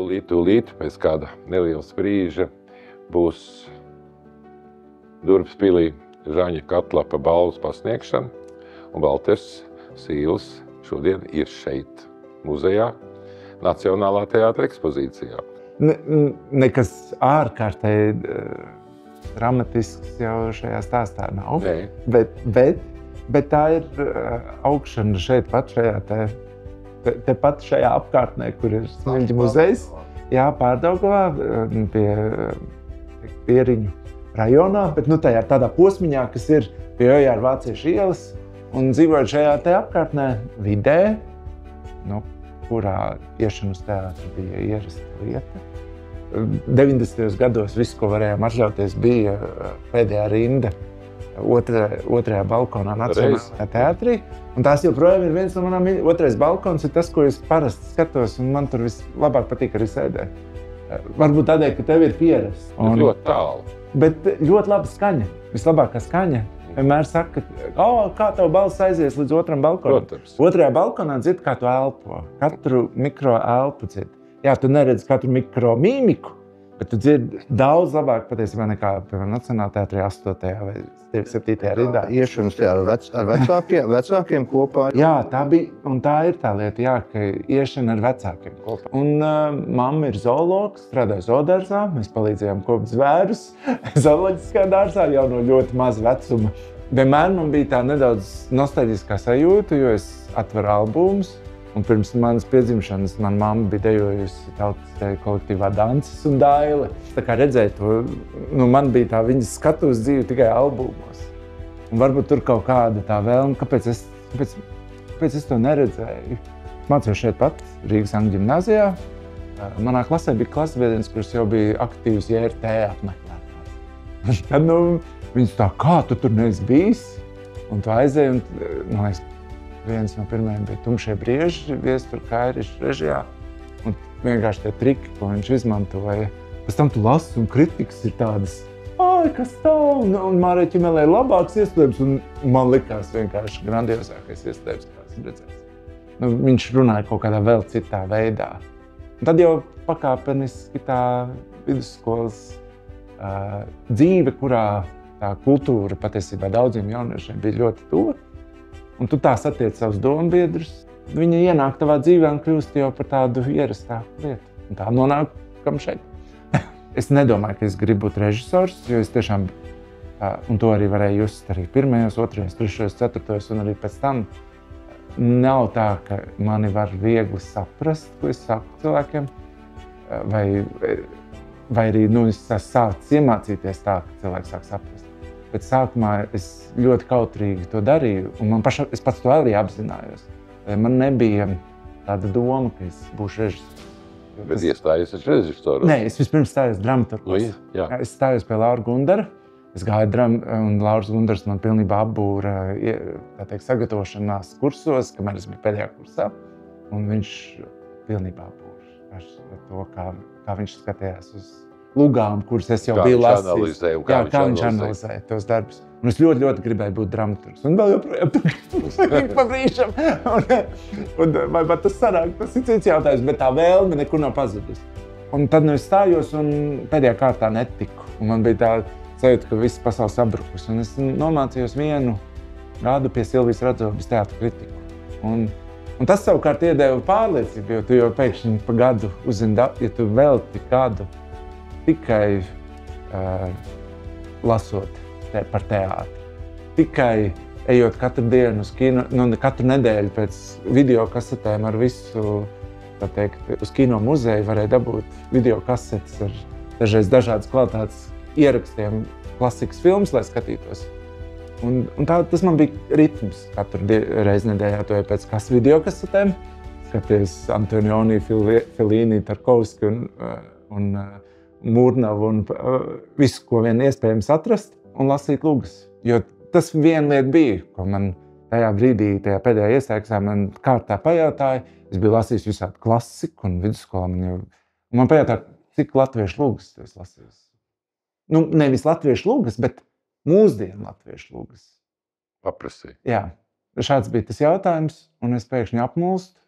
Tūlīt, pēc kāda neliela brīža būs Durvis pilī Žaņa Katlapa balvas pasniegšana, un Valters Sīls šodien ir šeit, muzejā, Nacionālā teātra ekspozīcijā. Nekas ārkārtēji dramatisks jau šajā stāstā nav, bet tā ir augšana šeit pat šajā tepat šajā apkārtnē, kur ir Smiļģa muzejs, jā, Pārdaugavā, pie Pieriņu rajonā, bet tajā tādā posmiņā, kas ir pie Ojāra Vāciešu ielas, un dzīvojot šajā te apkārtnē vidē, kurā iešana uz teātru bija ierasta lieta. 90. gados viss, ko varējām atļauties, bija pēdējā rinda otrajā balkonā Nacionālajā teātrī. Un tās joprojām ir viens no manām otrais balkons, ir tas, ko es parasti skatos, un man tur vislabāk patīk arī sēdēt. Varbūt tādēļ, ka tev ir pierasts. Ļoti tālu. Bet ļoti laba skaņa, vislabākā skaņa. Vienmēr saka, kā tev balss aizies līdz otram balkonam. Protams. Otrajā balkonā dzird, kā tu elpo. Katru mikro elpu dzird. Jā, tu neredzi katru mikro mīmiku, bet tu dzirdi daudz labāk patiesībā nekā, piemēram, Nacionālajā teātrī 8. vai 7. rindā. Iešanas ar vecākiem kopā. Jā, tā bija, un tā ir tā lieta, jā, ka iešana ar vecākiem kopā. Un mamma ir zoologs, strādāja zoodārzā, mēs palīdzējām kopt zvērus zooloģiskā dārzā jau no ļoti maza vecuma. Vienmēr man bija tā nedaudz nostalģiskā sajūta, jo es atveru albumus. Un pirms manas piedzimšanas mana mamma bija dejojusi tautas kolektīvā Dances un Daile. Tā kā redzēju to, man bija tā viņas skatuves dzīve tikai albumos. Un varbūt tur kaut kāda tā vēlme, kāpēc es to neredzēju. Mācījos šeit pat, Rīgas Angļu ģimnāzijā. Manā klasē bija klasbiedrenis, kurš jau bija aktīvs JRT apmeklētājs. Tad viņas tā, kā tu tur neesi bijis? Un tu aizēji, un man liekas, viens no pirmajiem bija Tumšie brieži, Viestura Kairiša režijā. Un vienkārši tie triki, ko viņš izmantoja. Pēc tam tu lasi, un kritikas ir tādas, kas tā, un Mārija Ķimelē ir labāks iespējams, un man likās vienkārši grandiozākais iespējams, kā esmu redzējis. Viņš runāja kaut kādā vēl citā veidā. Un tad jau pakāpeniski tā vidusskolas dzīve, kurā tā kultūra patiesībā daudziem jauniešiem bija ļoti tuva. Un tu tā satiec savus dombiedrus, viņi ienāk tavā dzīvē un kļūst jau par tādu ierastāku lietu. Un tā nonākam šeit. Es nedomāju, ka es gribu būt režisors, jo es tiešām, un to arī varēju just arī 1., 2., 3., 4. un arī pēc tam, nav tā, ka mani var viegli saprast, ko es saku cilvēkiem, vai arī es sācu iemācīties tā, ka cilvēks sāk saprast. Bet sākumā es ļoti kautrīgi to darīju, un es pats to arī apzinājos. Man nebija tāda doma, ka es būšu režisors. Bet iestājies ar režisoru? Nē, es vispirms stājos dramaturgos. Es stājos pie Laura Gundara. Es gāju un Lauris Gundars man pilnībā apbūra sagatavošanās kursos, kamēr es biju pēdējā kursā. Un viņš pilnībā apbūra to, kā viņš skatījās uz lugām, kuras es jau biju lasījis. Kā viņš analizēja tos darbus. Un es ļoti, ļoti gribēju būt dramaturgs. Un vēl joprojām tur pa brīžam. Vai tas sanāk, tas ir cits jautājums, bet tā vēlme nekur nav pazudus. Un tad es stājos un pēdējā kārtā netiku. Un man bija tā sajūta, ka viss pasaules sabrukus. Un es nomācījos 1 gadu pie Silvijas Radzobes teātra kritiku. Un tas savukārt iedeva pārliecību, jo tu jau pēkšņi pa gadu uzzini, ja tu velti gadu tikai lasot par teātri, tikai ejot katru dienu uz kino, katru nedēļu pēc video kasetēm ar visu, tā teikt, uz kino muzeju varēja dabūt video kasetes ar dažreiz dažādas kvalitātes ierakstiem, klasikas filmas, lai skatītos. Un tas man bija ritms katru reizi nedēļā, to jau pēc kas video kasetēm, skaties Antonioni, Fellini, Tarkovski un Mūrnavu un visu, ko vien iespējams atrast un lasīt lugas. Jo tas viena lieta bija, ko man tajā brīdī, tajā pēdējā iestāksā man kārtā pajautāja. Es biju lasījis visādi klasiku un vidusskolā man pajautāja, cik latviešu lugas tu esi lasījis. Nevis latviešu lugas, bet mūsdienu latviešu lugas. Paprasīja. Jā, šāds bija tas jautājums, un es pēkšņi apmulstu.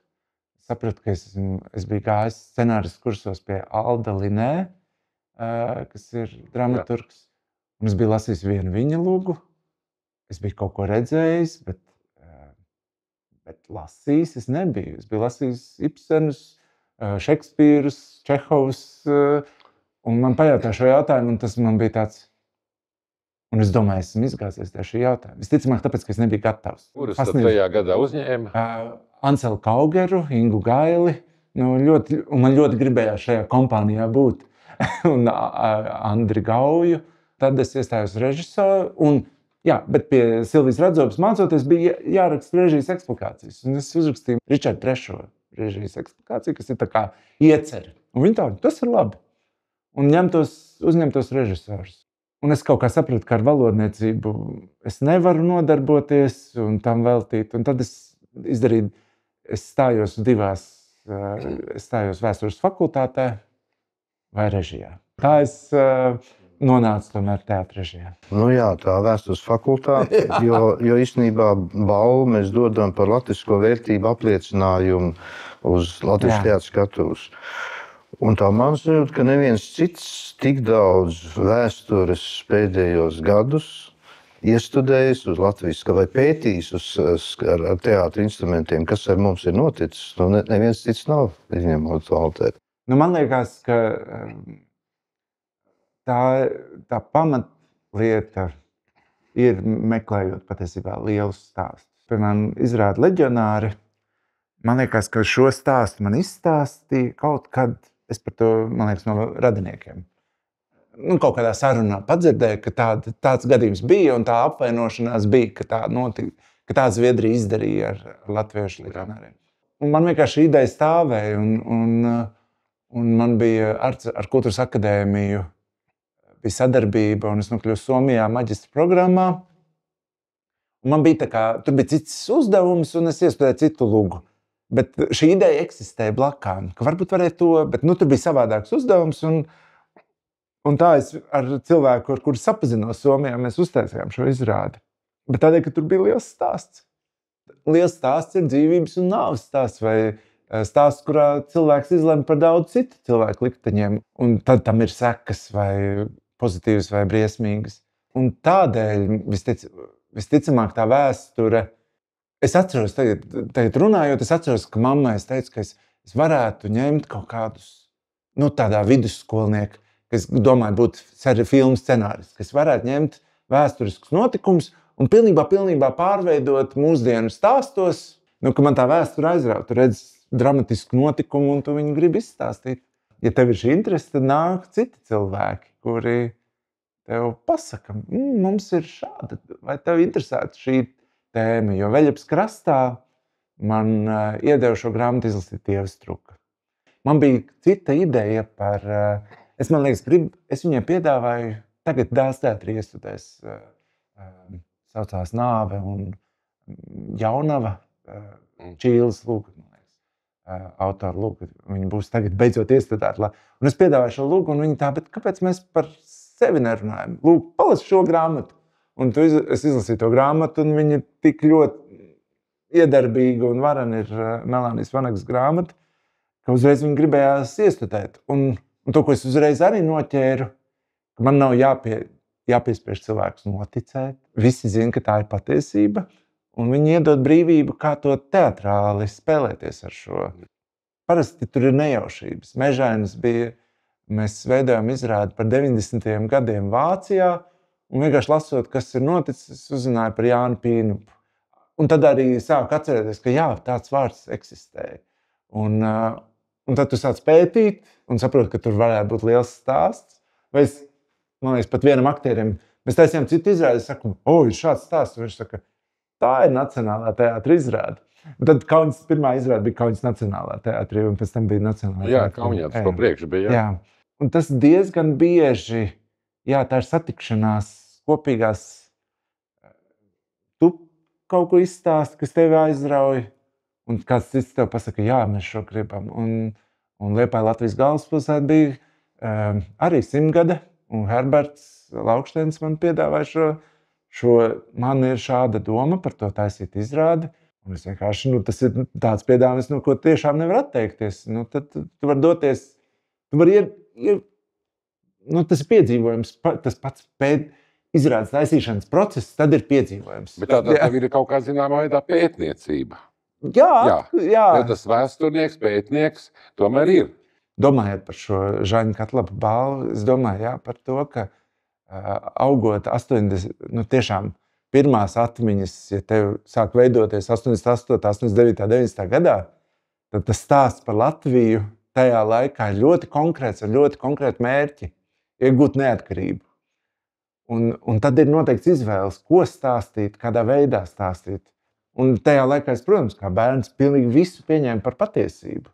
sapratu, ka es biju gājis scenārijas kursos pie Alda Linē, kas ir dramaturgs. Un es biju lasījis vienu viņa lugu. Es biju kaut ko redzējis, bet lasījis es nebiju. Es biju lasījis Ibsenus, Šekspīrus, Čehovus, un man pajautāja šo jautājumu, un tas man bija tāds. Un es domāju, esmu izgāzies ar šī jautājumu. Visticamāk, tāpēc, ka es nebiju gatavs. Kurus tad tajā gadā uzņēma? Anselu Kaugeru, Ingu Gaili. Un man ļoti gribējās šajā kompānijā būt. Un Andri Gauju. Tad es iestājos režisoru. Bet pie Silvijas Radzobas mācoties bija jāraksta režijas eksplikācijas. Un es uzrakstīju Ričardu III režijas eksplikāciju, kas ir tā kā ieceri. Un viņi tā, tas ir labi. Un uzņemtos režisorus. Un es kaut kā sapratu, ka ar valodniecību es nevaru nodarboties un tam veltīt. Un tad es stājos vēstures fakultātē vai režijā. Tā es nonācu tomēr teātra režijā. Nu jā, tā vēstures fakultāte, jo īstenībā balvu mēs dodam par latvisko vērtību apliecinājumu uz Latvijas teātra skatuves. Un tā man sajūta, ka neviens cits tik daudz vēstures pēdējos gadus iestudējis uz latviska vai pētījis ar teātra instrumentiem, kas ar mums ir noticis. Neviens cits nav, izņemot Valteri. Man liekas, ka tā pamatlieta ir meklējot patiesībā lielus stāstus. Piemēram, izrāda Leģionāri. Man liekas, ka šo stāstu man izstāstīja kaut kad. Es par to, man liekas, no radiniekiem. Kaut kādā sarunā padzirdēju, ka tāds gadījums bija un tā apvainošanās bija, ka tā notika, ka tā Zviedrija izdarīja ar latviešu leģionāriem. Un man vienkārši šī ideja stāvēja un man bija ar Kultūras akadēmiju bija sadarbība un es nokļuvu Somijā maģistra programmā. Un man bija tur bija cits uzdevums un es iestudēju citu lugu. Bet šī ideja eksistēja blakām, ka varbūt varēja to, bet tur bija savādāks uzdevums. Un tā es ar cilvēku, ar kuru sapazinos Somijā, mēs uztaisījām šo izrādi. Bet tādēļ, ka tur bija liels stāsts. Liels stāsts ir dzīvības un nāves stāsts, vai stāsts, kurā cilvēks izlemj par daudz citu cilvēku likteņiem. Un tad tam ir sekas, vai pozitīvas, vai briesmīgas. Un tādēļ, visticamāk, tā vēsture. Es atceros, tagad runājot, es atceros, ka mammai es teicu, ka es varētu ņemt kaut kādus, tādā vidusskolnieku, kas, domāju, būtu filmu scenārists, kas varētu ņemt vēsturiskus notikumus un pilnībā pārveidot mūsdienu stāstos, ka man tā vēsture aizrauja. Tu redz dramatisku notikumu un tu viņu gribi izstāstīt. Ja tev ir šī interese, tad nāk citi cilvēki, kuri tev pasaka, mums ir šāda, vai tev interesētu šī tēma, jo Veļapas krastā man iedeva šo grāmatu izlasīt Ieva Struka. Man bija cita ideja par, man liekas, es viņai piedāvāju, tagad Dēls teātrī iestudēs, saucās Nāve un Jaunava, Čīles lūga, autora lūga. Viņa būs tagad beidzot iestudēta. Un es piedāvāju šo lūgu, un viņa tā, bet kāpēc mēs par sevi nerunājam? Lūk, palasi šo grāmatu. Un es izlasīju to grāmatu, un viņa tik ļoti iedarbīga un varena ir Melānijas Vanagas grāmata, ka uzreiz viņa gribējās iestudēt. Un to, ko es uzreiz arī noķēru, ka man nav jāpiespiež cilvēkus noticēt. Visi zina, ka tā ir patiesība, un viņi iedod brīvību, kā to teatrāli spēlēties ar šo. Parasti tur ir nejaušības. Mežainas bija, mēs veidojām izrādi par 90. gadiem Vācijā, un vienkārši lasot, kas ir noticis, uzzināju par Jānu Pīnupu. Un tad arī sāku atcerēties, ka jā, tāds vārds eksistēja. Un tad tu sāc pētīt un saproti, ka tur varētu būt liels stāsts. Vai man liekas, pat vienam aktierim, mēs taisījām citu izrādi, es saku, ir šāds stāsts. Un viņš saka, tā ir Nacionālā teātra izrāde. Un tad pirmā izrāde bija Kaunas Nacionālā teātrī, un pēc tam bija Nacionālā teātrī. Jā, Kaunijā tas pa priekšu bija. Jā. Un tas diezgan bieži, tā ir satikšanās kopīgās. Tu kaut ko izstāsti, kas tevi aizrauj, un kāds cits tev pasaka, jā, mēs šo gribam. Un Liepāja Latvijas galvaspilsēta bija arī 100 gada, un Herberts Laukštēns man piedāvāja šo, man ir šāda doma par to taisīt izrādi. Un es vienkārši, tas ir tāds piedāvājums, no ko tiešām nevar atteikties. Tad tu vari doties, tu vari tas ir piedzīvojums, tas pats izrādes taisīšanas process, tad ir piedzīvojums. Bet tādā tev ir kaut kā zināmā veidā pētniecība. Jā. Jo tas vēsturnieks, pētnieks tomēr ir. Domājot par šo Žaņa Katlapu balvu, es domāju par to, ka augot 80, tiešām pirmās atmiņas, ja tev sāk veidoties 88, 89, 90 gadā, tad tas stāsts par Latviju tajā laikā ir ļoti konkrēts, ar ļoti konkrētu mērķi – iegūt neatkarību. Un tad ir noteikts izvēles, ko stāstīt, kādā veidā stāstīt. Un tajā laikā es, protams, kā bērns, pilnīgi visu pieņēmu par patiesību.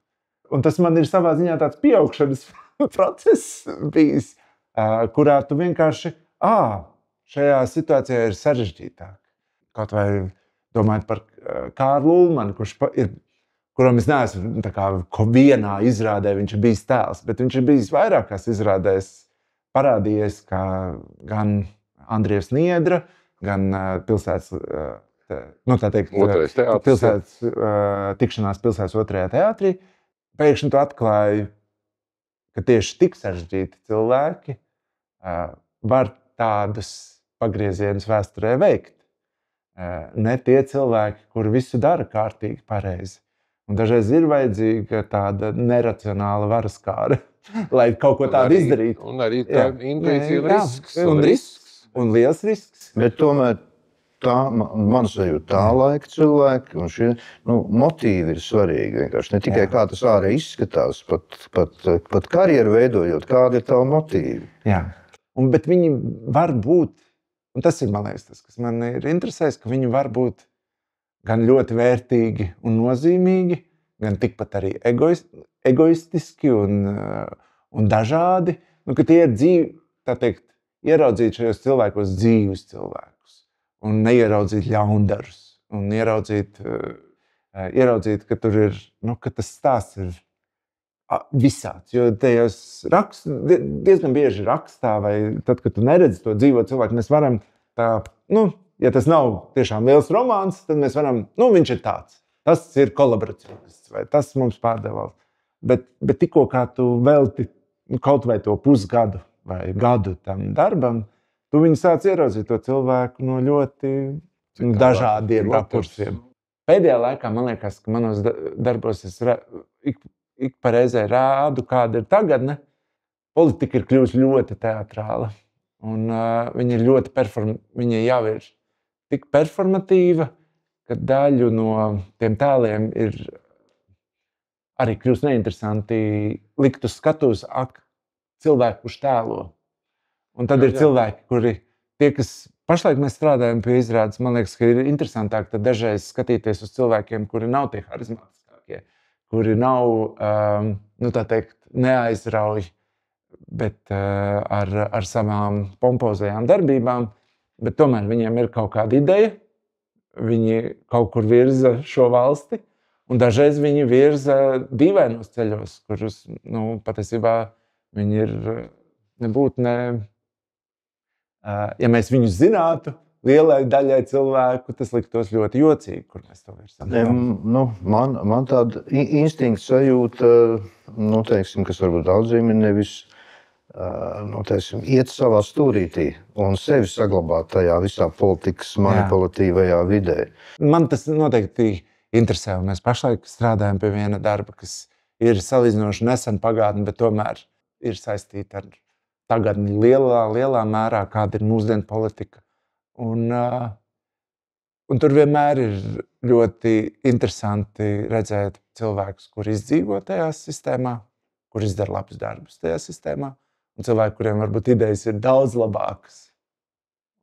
Un tas man ir savā ziņā tāds pieaugšanas process bijis, kurā tu vienkārši, šajā situācijā ir sarežģītāk. Kaut vai domājot par Kārlu Ulmanu, kuram es neesmu vienā izrādē, viņš ir bijis tēls, bet viņš ir bijis vairākās izrādēs, parādījies kā gan Andrievs Niedra, gan pilsētas, pilsētas tikšanās pilsētas otrajā teātrī. Pēkšņi tu atklāji, ka tieši tik sarežģīti cilvēki var tādus pagriezienus vēsturē veikt. Ne tie cilvēki, kuri visu dara kārtīgi, pareizi. Un dažreiz ir vajadzīga tāda neracionāla varaskāra, lai kaut ko tādu izdarītu. Un arī tā intuīcija risks. Un liels risks. Bet tomēr man sajūta tā laika cilvēki, un šie motīvi ir svarīgi vienkārši. Ne tikai kā tas ārēji izskatās, pat karjeru veidojot, kāda ir tava motīvi. Jā, bet viņi var būt, un tas ir, man liekas, tas, kas man ir interesēs, ka viņi var būt gan ļoti vērtīgi un nozīmīgi, gan tikpat arī egoistiski un dažādi, ka tie ir dzīvi, tā teikt, ieraudzīt šajos cilvēkos dzīvus cilvēkus un neieraudzīt ļaundarus un ieraudzīt, ka tur ir, ka tas stāsts ir visāds, jo tajos diezgan bieži rakstā vai tad, kad tu neredzi to dzīvo cilvēku, mēs varam ja tas nav tiešām liels romāns, tad mēs varam, viņš ir tāds. Tas ir kolaboracionists, vai tas mums pārdevās. Bet tikko kā tu velti kaut vai to pusgadu vai gadu tam darbam, tu viņu sāc ieraudzīt to cilvēku no ļoti dažādiem rakursiem. Pēdējā laikā man liekas, ka manos darbos es ik pa reizē rādu, kāda ir tagadne. Politika ir kļuvusi ļoti teatrāla. Un viņa ir ļoti viņa jau ir tik performatīva, ka daļu no tiem tēliem ir arī kļūst neinteresanti likt uz skatuves cilvēku, kurš tēlo. Un tad ir cilvēki, kuri kas pašlaik mēs strādājam pie izrādes, man liekas, ka ir interesantāk tad dažreiz skatīties uz cilvēkiem, kuri nav tie harizmātiskākie, kuri nav, tā teikt, neaizrauj, bet ar savām pompozajām darbībām. Bet tomēr viņiem ir kaut kāda ideja, viņi kaut kur virza šo valsti, un dažreiz viņi virza dīvainos ceļos, kurus, patiesībā viņi ir nebūtu ja mēs viņus zinātu, lielai daļai cilvēku tas liktos ļoti jocīgi, kur mēs to virsam. Man tāda instinkta sajūta, teiksim, kas varbūt daudziem ir nevis iet savā stūrītī un sevi saglabāt tajā visā politikas manipulatīvajā vidē. Man tas noteikti interesē, un mēs pašlaik strādājam pie viena darba, kas ir salīdzinoši nesen pagātne, bet tomēr ir saistīta ar tagadni lielā mērā, kāda ir mūsdienu politika. Un tur vienmēr ir ļoti interesanti redzēt cilvēkus, kuri izdzīvo tajā sistēmā, kuri izdara labus darbus tajā sistēmā. Un cilvēki, kuriem varbūt idejas ir daudz labākas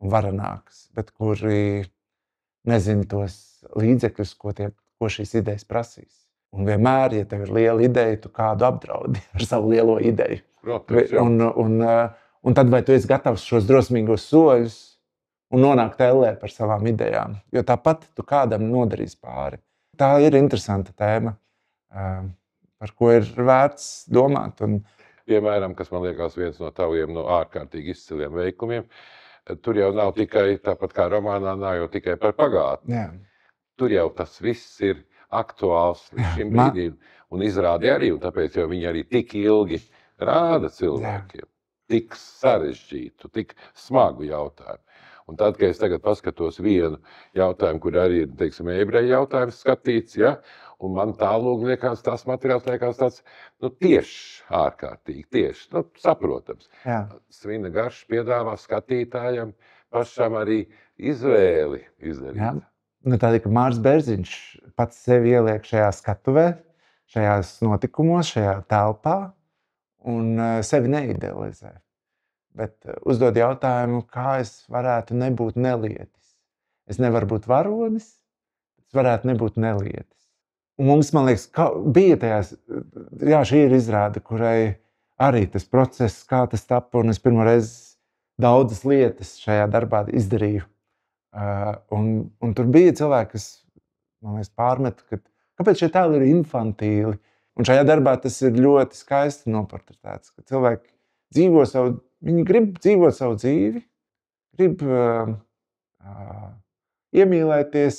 un varenākas, bet kuri nezina tos līdzekļus, ko šīs idejas prasīs. Un vienmēr, ja tev ir liela ideja, tu kādu apdraudi ar savu lielo ideju. Un tad vai tu esi gatavs šos drosmīgos soļus un nonākt ellē par savām idejām? Jo tāpat tu kādam nodarīs pāri. Tā ir interesanta tēma, par ko ir vērts domāt. Piemēram, kas man liekas viens no taviem ārkārtīgi izciliem veikumiem, tur jau nav tikai, tāpat kā romānā, nav jau tikai par pagātni. Jā. tur jau tas viss ir aktuāls līdz šim brīdim. Un izrādīja arī, un tāpēc jau viņi arī tik ilgi rāda cilvēkiem. Tik sarežģītu, tik smagu jautājumu. Un tad, kad es tagad paskatos vienu jautājumu, kur arī ir, teiksim, ebreju jautājums skatīts, ja, un man tālūk liekas, tās materiāls liekas tāds, tieši ārkārtīgi, tieši, saprotams. Jā. Svina Garšs piedāvā skatītājam pašam arī izvēli izdarīt. Jā. Tādēļ, ka Māris Bērziņš pats sevi ieliek šajā skatuvē, šajās notikumos, šajā telpā un sevi neidealizē. Bet uzdod jautājumu, kā es varētu nebūt nelietis. Es nevaru būt varonis, bet es varētu nebūt nelietis. Un mums, man liekas, bija tajās, šī ir izrāde, kurai arī tas process, kā tas tapa, un es pirmo reizi daudzas lietas šajā darbā izdarīju. Un tur bija cilvēki, kas, man liekas, pārmet, kāpēc šie tēli ir infantīli. Un šajā darbā tas ir ļoti skaisti noportretēts, ka cilvēki dzīvo viņi grib dzīvot savu dzīvi, grib iemīlēties,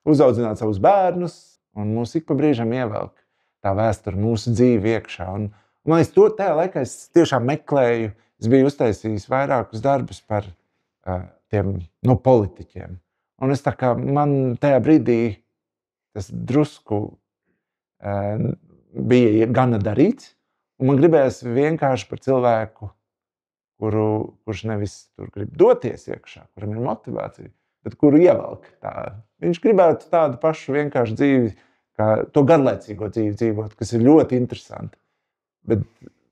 uzaudzināt savus bērnus, un mūs ik pa brīžam ievelk tā vēsture mūsu dzīvi iekšā. Un man liekas, tajā laikā es tiešām meklēju, es biju uztaisījis vairākus darbus par tiem politiķiem. Un es man tajā brīdī tas drusku bija gana darīts, un man gribējās vienkārši par cilvēku, kurš nevis tur grib doties iekšā, kuram ir motivācija, bet kuru ievelk tā. Viņš gribētu tādu pašu vienkāršu dzīvi, kā to garlaicīgo dzīvi dzīvot, kas ir ļoti interesanti. Bet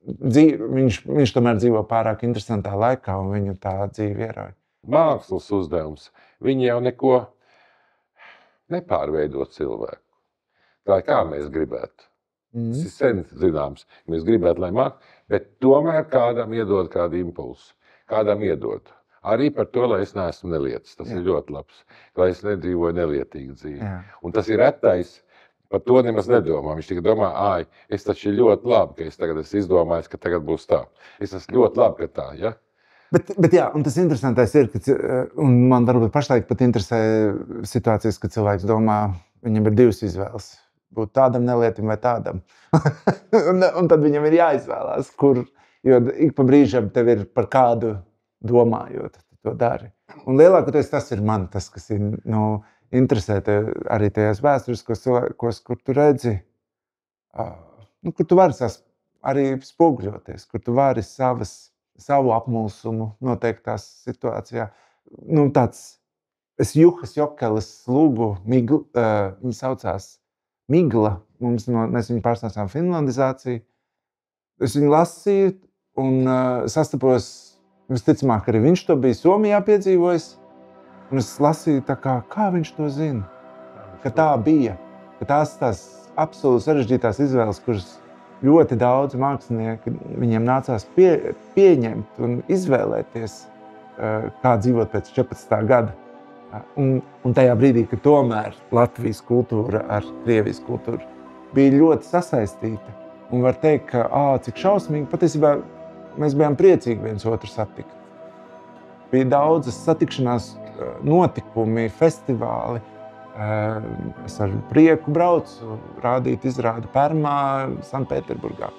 viņš tomēr dzīvo pārāk interesantā laikā, un viņu tā dzīve ierauj. Mākslas uzdevums. Viņi jau neko nepārveido cilvēku. Tā kā mēs gribētu. Tas ir sen zināms. Mēs gribētu, lai māk, bet tomēr kādam iedod kādu impulsu. Kādam iedod. Arī par to, lai es neesmu nelietis. Tas ir ļoti labs. Lai es nedzīvoju nelietīgu dzīvi. Jā. Un tas ir retais. Par to nemaz nedomā. Viņš tikai domā, es taču ir ļoti labi, ka es tagad esmu izdomājis, ka tagad būs tā. Es esmu ļoti labi, ka tā, ja? Bet jā, un tas interesantais ir, un man varbūt pašlaik pat interesē situācijas, kad cilvēks domā, viņam ir divas izvēles. Būt tādam nelietim vai tādam. un tad viņam ir jāizvēlās, jo ik pa brīžam tev ir par kādu domājot, tu to dari. Un lielākoties tas ir man, tas, kas ir, interesē arī tajās vēsturiskos cilvēkos, kur tu redzi, kur tu vari arī spoguļoties, kur tu vari savu apmulsumu noteiktās situācijā. Es Juhas Jokeles lūgu, viņa saucās Migla, mēs viņu pārstāstām finlandizāciju. Es viņu lasīju un sastapos, visticamāk, arī viņš to bija Somijā piedzīvojis. Un es lasīju, kā viņš to zina, ka tā bija, ka tās absolūti sarežģītās izvēles, kuras ļoti daudz mākslinieki viņiem nācās pieņemt un izvēlēties, kā dzīvot pēc 14. gada. Un tajā brīdī, kad tomēr Latvijas kultūra ar Krievijas kultūru bija ļoti sasaistīta. Un var teikt, ka cik šausmīgi, patiesībā mēs bijām priecīgi viens otru satikt. Bija daudzas satikšanās notikumi, festivāli. Es ar prieku braucu, rādīt izrādi Permā, Sanktpēterburgā.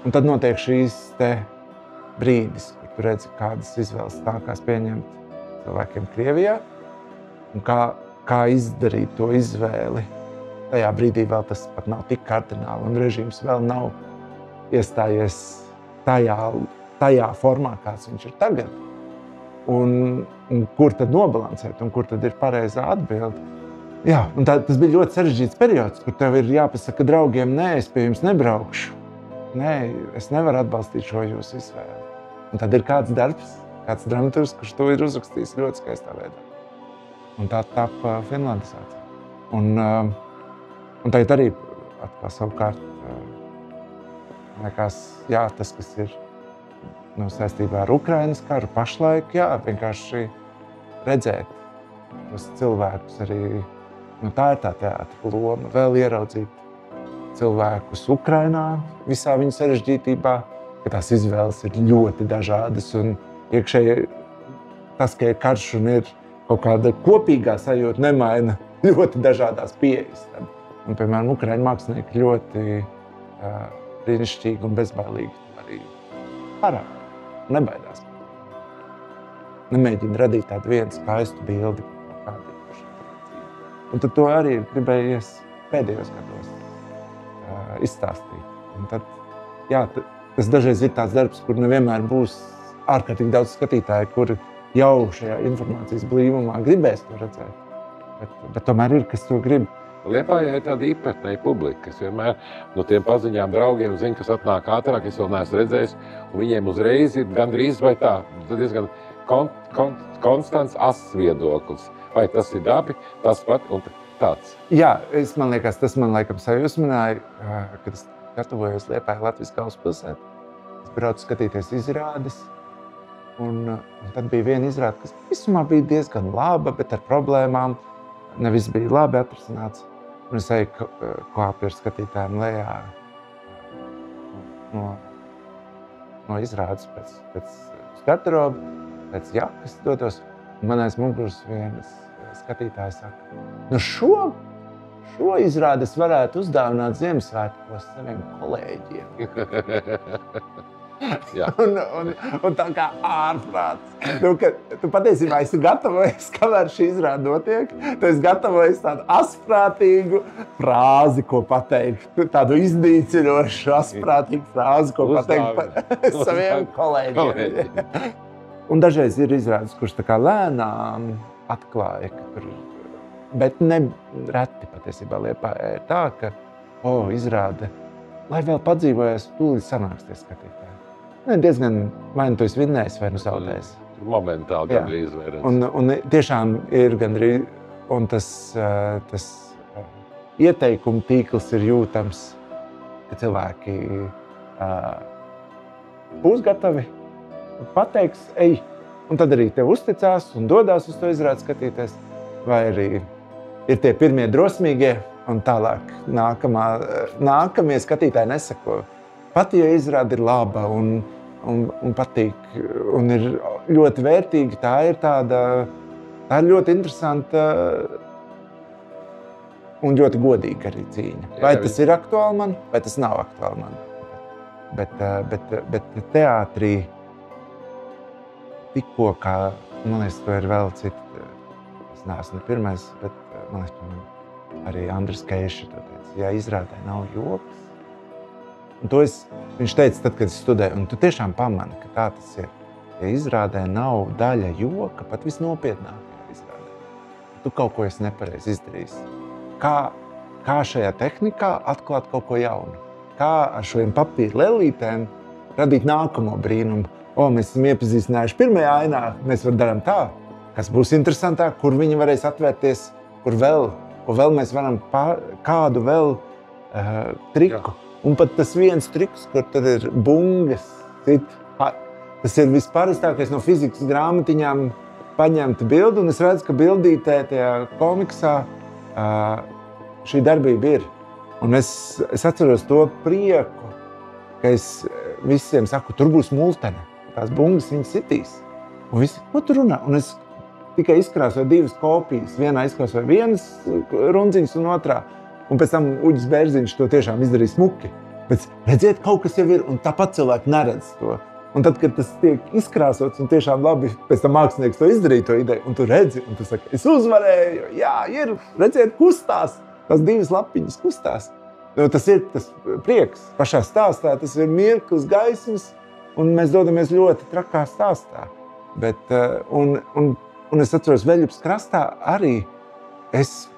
Un tad notiek šīs te brīdis, kur tu redzi, kādas izvēles nākās pieņemt cilvēkiem Krievijā. Un kā izdarīt to izvēli. Tajā brīdī vēl tas pat nav tik kardināli, un režīms vēl nav iestājies tajā formā, kāds viņš ir tagad. Un kur tad nobalansēt, un kur tad ir pareizā atbilde. Jā, un tas bija ļoti sarežģīts periods, kur tev ir jāpasaka draugiem, nē, es pie jums nebraukšu. Nē, es nevaru atbalstīt šo jūsu izvēli. Un tad ir kāds darbs, kāds dramaturgs, kurš to ir uzrakstījis ļoti skaistā veidā. Un tā tapa finlandizācija. Un tagad arī atkal savukārt liekas, jā, tas, kas ir saistībā ar Ukrainas karu pašlaik, jā, vienkārši redzēt tos cilvēkus arī, tā ir tā teātra loma, vēl ieraudzīt cilvēkus Ukrainā visā viņu sarežģītībā, ka tās izvēles ir ļoti dažādas un iekšēji tas, ka ir karš un ir kaut kāda kopīgā sajūta nemaina ļoti dažādās pieejas. Un, piemēram, ukraiņu mākslinieki ļoti brīnišķīgi un bezbailīgi arī parāda. Nebaidās. Nemēģina radīt tādu vienu skaistu bildi. Un tad to arī gribējies pēdējos gados izstāstīt. Un tad, jā, tas dažreiz ir tāds darbs, kur nevienmēr būs ārkārtīgi daudz skatītāju, kuri jau šajā informācijas blīvumā gribēs to redzēt. Bet tomēr ir, kas to grib. Liepājā ir tāda īpatnēja publika, kas vienmēr no tiem paziņām draugiem zina, kas atnāk ātrāk, es vēl neesmu redzējis, un viņiem uzreiz ir gandrīz vai tā, diezgan konstants ass viedoklis. Vai tas ir dabi, tas pat un tāds? Jā, man liekas, tas man laikam sajūsmināja, kad es gatavojos Liepāja Latvijas galvaspilsētu. Es braucu skatīties izrādes, un tad bija viena izrāde, kas visumā bija diezgan laba, bet ar problēmām. Ne viss bija labi atrisināts. Un es eju kāpju ar skatītājiem lejā no izrādes pēc garderoba, pēc jakas dotos. Un man aiz muguras vienas skatītāji saka, nu šo izrādi es varētu uzdāvināt Ziemassvētkos saviem kolēģiem. un tā kā ārprāts. Tu patiesībā esi gatavojies, kamēr šī izrāde notiek, tu esi gatavojies tādu asprātīgu frāzi, ko pateikt. Tādu iznīcinošu, asprātīgu frāzi, ko pateikt par saviem kolēģiem. Un dažreiz ir izrādes, kurš tā kā lēnām atklāja, ka tur, bet ne reti patiesībā Liepājā ir tā, ka, izrāde, lai vēl padzīvojas, tūlīt sanāks tie skatītāji. Diezgan vai nu tu esi vinnējis, vai nu zaudējis. Momentāli gandrīz vairs. Un tiešām ir gandrīz, un tas ieteikumu tīkls ir jūtams, ka cilvēki būs gatavi, pateiks, ej, un tad arī tev uzticās un dodās uz to izrādi skatīties, vai arī ir tie pirmie drosmīgie, un tālāk nākamie skatītāji nesako. Pat, ja izrāde ir laba un patīk, un ir ļoti vērtīga, tā ir ļoti interesanta un ļoti godīga arī cīņa. Vai tas ir aktuāli man, vai tas nav aktuāli man. Bet teātrī tikko, kā, man liekas, to ir vēl citi, es neesmu ne pirmais, bet man liekas, arī Andris Keiša to teica, ja izrādē nav joks. Un to viņš teica tad, kad es studēju, un tu tiešām pamani, ka tā tas ir. Ja izrādē nav daļa joka, pat visnopietnākajā izrādē, tu kaut ko esi nepareizi izdarījis. Kā šajā tehnikā atklāt kaut ko jaunu? Kā ar šiem papīra lelītēm radīt nākamo brīnumu? Mēs esam iepazīstinājuši pirmajā ainā, mēs darām tā, kas būs interesantāk, kur viņi varēs atvērties, ko vēl mēs varam, kādu vēl triku. Un pat tas viens triks, kur tad ir bungas, tas ir visparastākais no fizikas grāmatiņām paņemta bilde, un es redzu, ka bildītē tajā komiksā šī darbība ir. Un es atceros to prieku, ka es visiem saku, tur būs multene, tās bungas viņas sitīs. Un visi, ko tu runā? Un es tikai izkrāsoju divas kopijas, vienā izkrāsoju vienas rundziņas un otrā. Un pēc tam Uģis Bērziņš to tiešām izdarīja smuki. Bet redziet, kaut kas jau ir, un tāpat cilvēki neredz to. Un tad, kad tas tiek izkrāsots un tiešām labi, pēc tam mākslinieks to izdarīja to ideju, un tu redzi, un tu saki, es uzvarēju, jā, ir, redziet, kustās, tās divas lapiņas kustās. Tas ir tas prieks pašā stāstā, tas ir mirklis gaismas, un mēs dodamies ļoti trakā stāstā. Bet, un es atceros Veļupas krastā arī, es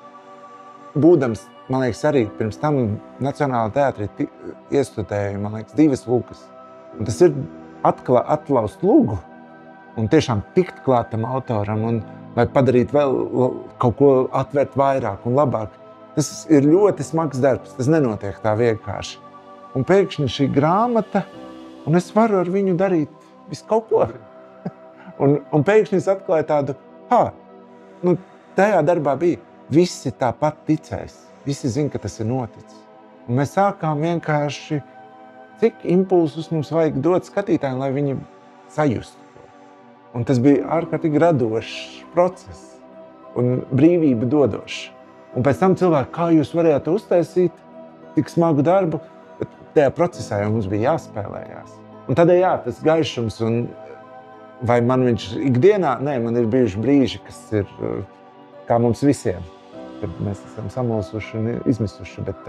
būdams, man liekas, arī pirms tam Nacionālā teātrī iestudēju, man liekas, Divas Lūkas. Un tas ir atlaust lūgu un tiešām tikt klātam autoram un vai padarīt vēl kaut ko atvērt vairāk un labāk. Tas ir ļoti smags darbs, tas nenotiek tā vienkārši. Un pēkšņi šī grāmata, un es varu ar viņu darīt visu kaut ko. un pēkšņi es atklāju tādu, tajā darbā bija, visi tāpat ticēs, visi zina, ka tas ir noticis. Un mēs sākām vienkārši, cik impulsus mums vajag dot skatītājiem, lai viņi sajustu to. Un tas bija ārkārtīgi radošs process. un brīvība dodoša. Un pēc tam cilvēki, kā jūs varējāt uztaisīt tik smagu darbu, bet tajā procesā jau mums bija jāspēlējās. Un tad, jā, tas gaišums, un vai man viņš ikdienā, nē, man ir bijuši brīži, kas ir kā mums visiem, kad mēs esam samulsuši un izmisuši, bet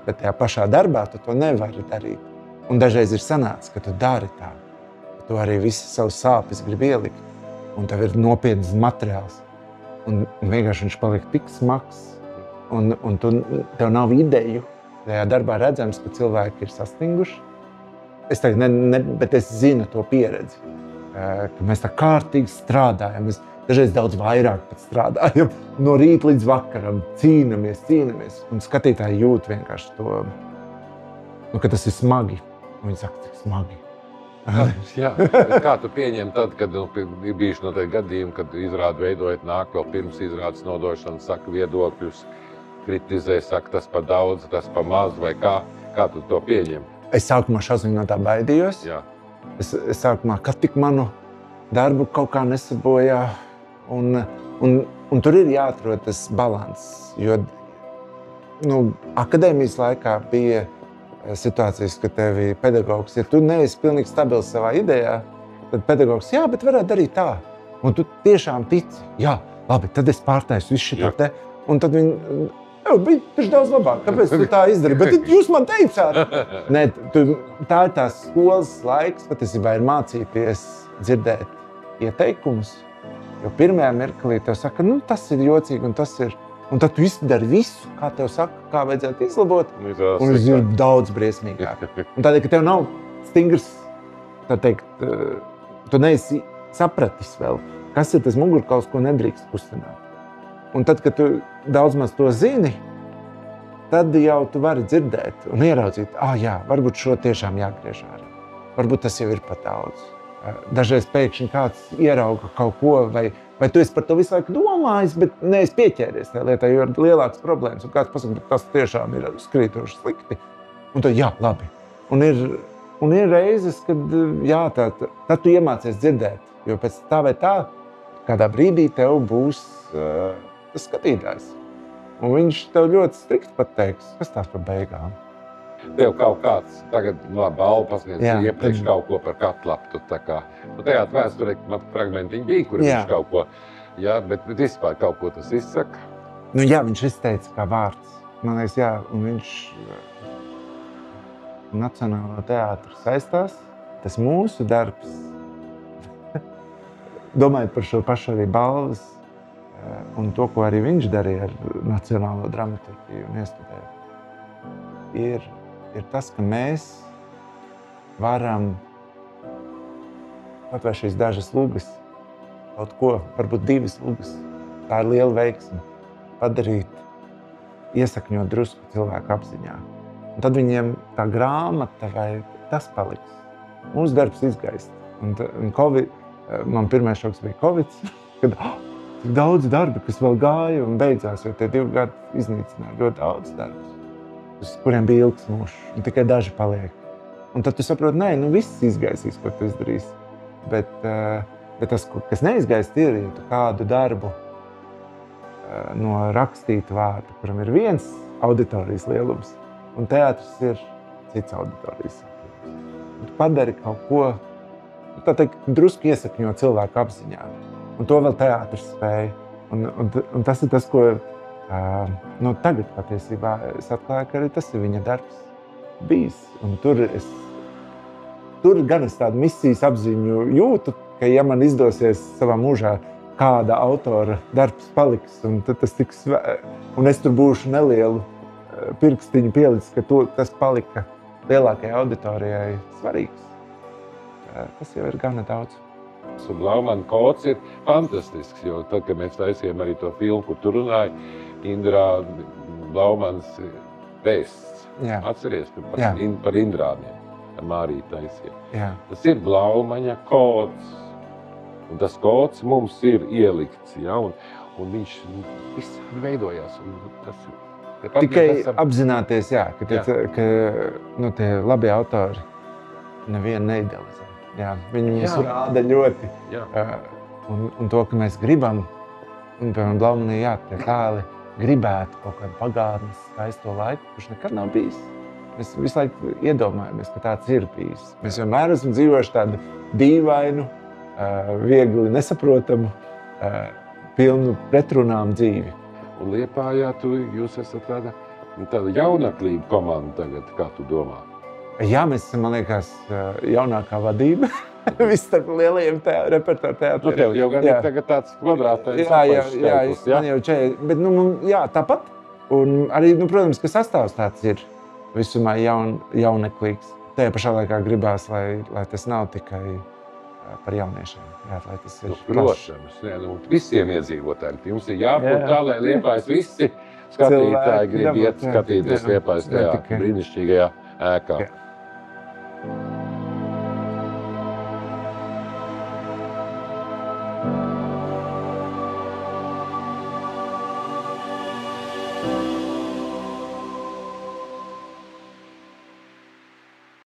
tajā pašā darbā tu to nevari darīt. Un dažreiz ir sanācis, ka tu dari tā, ka tu arī visi savus sāpes gribi ielikt, un tev ir nopietns materiāls. Un vienkārši viņš paliek tik smags, un tev nav ideju. Tajā darbā redzams, ka cilvēki ir sastinguši. Es tagad bet es zinu to pieredzi, ka mēs tā kārtīgi strādājam. Mēs dažreiz daudz vairāk pat strādājam. No rīta līdz vakaram cīnamies. Un skatītāji jūt vienkārši to, ka tas ir smagi. Un viņi saka, cik smagi. Jā, kā tu pieņem tad, kad ir bijuši noteikti gadījumi, kad izrādi veidojot nāk vēl pirms izrādes nodošanas, saka viedokļus, kritizē, saka tas par daudz, tas par maz, vai kā tu to pieņem? Es sākumā šausmīgi no tā baidījos. Jā. Es sākumā, kad tik manu darbu kaut kā nesabojā, un tur ir jāatrod tas balans, jo akadēmijas laikā bija situācijas, ka tevi pedagogs, ja tu neesi pilnīgi stabils savā idejā, tad pedagogs, jā, bet varētu darīt tā. Un tu tiešām tici, jā, labi, tad es pārtaisu visu šitā te. Un tad viņi, bija taču daudz labāk, kāpēc tu tā izdarīji? Bet jūs man teicāt. Nē, tā ir tās skolas laiks, patiesībā ir mācīties dzirdēt ieteikumus. Jo pirmajā mirklī tev saka, tas ir jocīgi un tas ir. Un tad tu izdari visu, kā tev saka, kā vajadzētu izlabot, un tas ir daudz briesmīgāk. Un tādēļ, ka tev nav stingrs, tā teikt, tu neesi sapratis vēl, kas ir tas mugurkauls, ko nedrīkst kustināt. Un tad, kad tu daudz maz to zini, tad jau tu vari dzirdēt un ieraudzīt, jā, varbūt šo tiešām jāgriež ārā. Varbūt tas jau ir pat daudz. Dažreiz pēkšņi kāds ierauga kaut ko, vai tu esi par to visu laiku domājis, bet neesi pieķēries tajā lietā, jo ir lielākas problēmas. Un kāds pasaka, bet tas tiešām ir skrītoši slikti. Un tad, jā, labi. Un ir reizes, kad, jā, tad tu iemācies dzirdēt. Jo pēc tā vai tā, kādā brīdī tev būs tas skatītājs. Un viņš tev ļoti strikti pateiks, kas tās par beigām. Tev kaut kāds, tagad balvu pasniedz iepriekš kaut ko par katlapu. Tajā vēsturē fragmentiņi bija, kur viņš kaut ko, jā, bet vispār kaut ko tas izsaka. Jā, viņš izteica kā vārds. Man liekas, jā, un viņš Nacionālo teātru saistās. Tas mūsu darbs, domājot par šo pašu arī balvas, un to, ko arī viņš darīja ar Nacionālo dramaturgiju un iestudēju, ir tas, ka mēs varam pat vai šīs dažas lugas, kaut ko, varbūt 2 lugas, tā ir liela veiksme, padarīt, iesakņot drusku cilvēku apziņā. Un tad viņiem tā grāmata vai tas paliks. Mūsu darbs izgaist. Un man pirmais šoks bija Covid, kad daudz darba, kas vēl gāja un beidzās, jo tie 2 gadi iznīcināja ļoti daudz darbus, uz kuriem bija ilgs mūžs, un tikai daži paliek. Un tad tu saproti, viss izgaisīs, ko tu izdarīsi. Bet tas, kas neizgaist, ir, ja tu kādu darbu no rakstītu vārdu, kuram ir viens auditorijas lielums, un teātris ir cits auditorijas. Un tu padari kaut ko, tā teikt, drusku iesakņo cilvēku apziņā. Un to vēl teātris spēja. Un tas ir tas, ko tagad patiesībā es atklāju, ka arī tas ir viņa darbs bijis. Un tur gan es tādu misijas apziņu jūtu, ka ja man izdosies savā mūžā kāda autora darbs paliks, un tad tas tiks, un es tur būšu nelielu pirkstiņu pielicis, ka tas palika lielākajai auditorijai svarīgs. Tas jau ir gana daudz. Un Blaumana kods ir fantastisks, jo tad, kad mēs taisījām arī to filmu, kur tu runāji, Indrā Blaumanas vēsts. Atceries par Indrādiem, ar Māriju taisīja. Tas ir Blaumaņa kods. Un tas kods mums ir ielikts, un viņš viss veidojās. Tikai apzināties, ka tie labie autori nevienu neidealizē. Viņi mums rāda ļoti. Un to, ka mēs gribam Un, piemēram, Blaumanī, jā, tie tēli gribētu kaut kādu pagātnes skaisto laiku, kurš nekad nav bijis. Mēs visu laiku iedomājamies, ka tāds ir bijis. Mēs vienmēr esam dzīvojuši tādu dīvainu, viegli nesaprotamu, pilnu pretrunām dzīvi. Un Liepājā jūs esat tāda jaunaklība komanda tagad, kā tu domā? Jā, mēs esam, man liekas, jaunākā vadība. Viss starp lielajiem repertuāru teātriem. Nu, tev jau gan ir tagad tāds kvadrātais apakšteikums, man jau 40, bet, jā, tāpat. Un arī, protams, ka sastāvs tāds ir visumā jauneklīgs. Tajā pašā laikā gribās, lai tas nav tikai par jauniešiem. Jā, lai tas ir protams, visiem iedzīvotājiem. Jums ir jābūt tā, lai Liepājas visi skatītāji grib iet skatīties Liepājas teātra brīnišķīgajā ēkā.